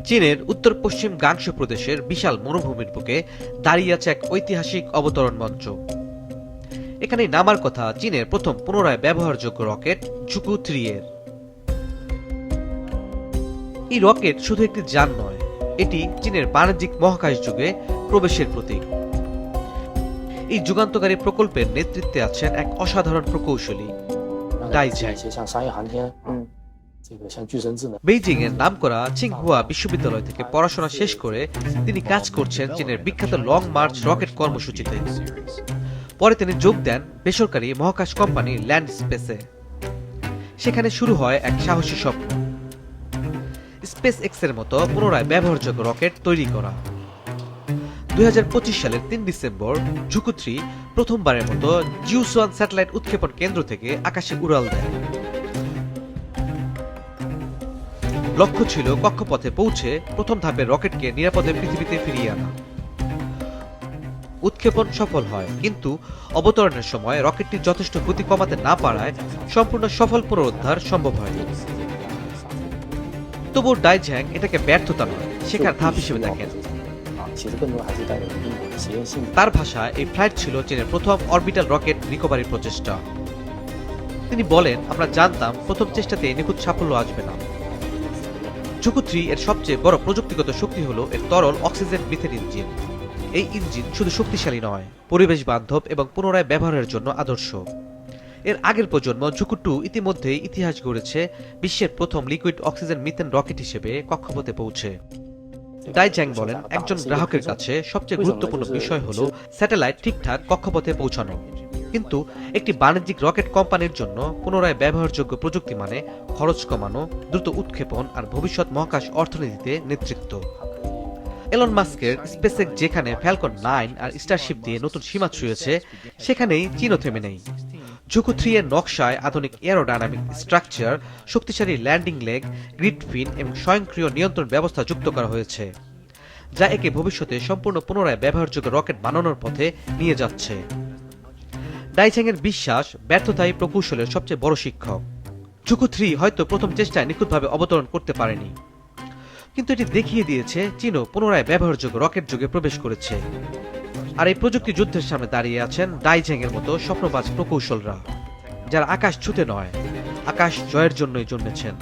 চীনের উত্তর পশ্চিম গাংশু প্রদেশের বিশাল মরুভূমির বুকে দাঁড়িয়ে আছে এক ঐতিহাসিক অবতরণ মঞ্চ। এখানেই নামার কথা চীনের প্রথম পুনরায় ব্যবহারযোগ্য রকেট ঝুকু 3 এর। এই রকেট শুধু একটি যান নয়, এটি চীনের বাণিজ্যিক মহাকাশ যুগে প্রবেশের প্রতীক। এই যুগান্তকারী প্রকল্পের নেতৃত্বে আছেন এক অসাধারণ প্রকৌশলী ডাই ঝ্যাং। বেইজিং এর নামকরা চিংহুয়া বিশ্ববিদ্যালয় থেকে পড়াশোনা শেষ করে তিনি কাজ করছেন চীনের বিখ্যাত লং মার্চ রকেট কর্মসূচিতে। পরে তিনি যোগ দেন বেসরকারি মহাকাশ কোম্পানি ল্যান্ড স্পেসে। সেখানে শুরু হয় এক সাহসী স্বপ্ন, স্পেস এক্স এর মতো পুনরায় ব্যবহারযোগ্য রকেট তৈরি করা। 2025 সালের 3 ডিসেম্বর ঝুকু 3 প্রথমবারের মতো জিউসুয়ান স্যাটেলাইট উৎক্ষেপণ কেন্দ্র থেকে আকাশে উড়াল দেয়। লক্ষ্য ছিল কক্ষপথে পৌঁছে প্রথম ধাপের রকেটকে নিরাপদে পৃথিবীতে ফিরিয়ে আনা। উৎক্ষেপণ সফল হয়, কিন্তু অবতরণের সময় রকেটটি যথেষ্ট গতি কমাতে না পারায় সম্পূর্ণ সফল পুনরুদ্ধার সম্ভব হয়নি। তবুও ডাই ঝ্যাং এটাকে ব্যর্থতা নয়, শেখার ধাপ হিসেবে দেখেন। তার ভাষায় এই ফ্লাইট ছিল চীনের প্রথম অরবিটাল রকেট রিকভারি প্রচেষ্টা। তিনি বলেন, আমরা জানতাম প্রথম চেষ্টাতে নিখুঁত সাফল্য আসবে না। ঝুকু 3 এর সবচেয়ে বড় প্রযুক্তিগত শক্তি হল এর তরল অক্সিজেন মিথেন ইঞ্জিন। এই ইঞ্জিন শুধু শক্তিশালী নয়, পরিবেশ বান্ধব এবং পুনরায় ব্যবহারের জন্য আদর্শ। এর আগের প্রজন্ম ঝুকু 2 ইতিমধ্যেই ইতিহাস গড়েছে বিশ্বের প্রথম লিকুইড অক্সিজেন মিথেন রকেট হিসেবে কক্ষপথে পৌঁছে। ডাই ঝ্যাং বলেন, একজন গ্রাহকের কাছে সবচেয়ে গুরুত্বপূর্ণ বিষয় হল স্যাটেলাইট ঠিকঠাক কক্ষপথে পৌঁছানো, কিন্তু একটি বাণিজ্যিক রকেট কোম্পানির জন্য পুনরায় ব্যবহারযোগ্য প্রযুক্তি মানে খরচ কমানো, দ্রুত উৎক্ষেপণ আর ভবিষ্যৎ মহাকাশ অর্থনীতিতে নেতৃত্ব। এলন মাস্কের স্পেসএক্স যেখানে ফ্যালকন 9 আর স্টারশিপ দিয়ে নতুন সীমা ছুঁয়েছে, সেখানেই চীনও থেমে নেই। ঝুকু 3 এর নকশায় আধুনিক এরোডাইনামিক স্ট্রাকচার, শক্তিশালী ল্যান্ডিং লেগ, গ্রিড ফিন এবং স্বয়ংক্রিয় নিয়ন্ত্রণ ব্যবস্থা যুক্ত করা হয়েছে, যা একে ভবিষ্যতে সম্পূর্ণ পুনরায় ব্যবহারযোগ্য রকেট বানানোর পথে নিয়ে যাচ্ছে। ডাই ঝ্যাং এর বিশ্বাস, ব্যর্থতাই প্রকৌশলের সবচেয়ে বড় শিক্ষক। ঝুকু 3 হয়তো প্রথম চেষ্টায় নিখুঁতভাবে অবতরণ করতে পারেনি, কিন্তু এটি দেখিয়ে দিয়েছে চীনও পুনরায় ব্যবহারযোগ্য রকেট যুগে প্রবেশ করেছে। আর এই প্রযুক্তি যুদ্ধের সামনে দাঁড়িয়ে আছেন ডাই ঝ্যাং এর মতো স্বপ্নবাজ প্রকৌশলরা, যারা আকাশ ছুঁতে নয়, আকাশ জয়ের জন্যই জন্মেছেন।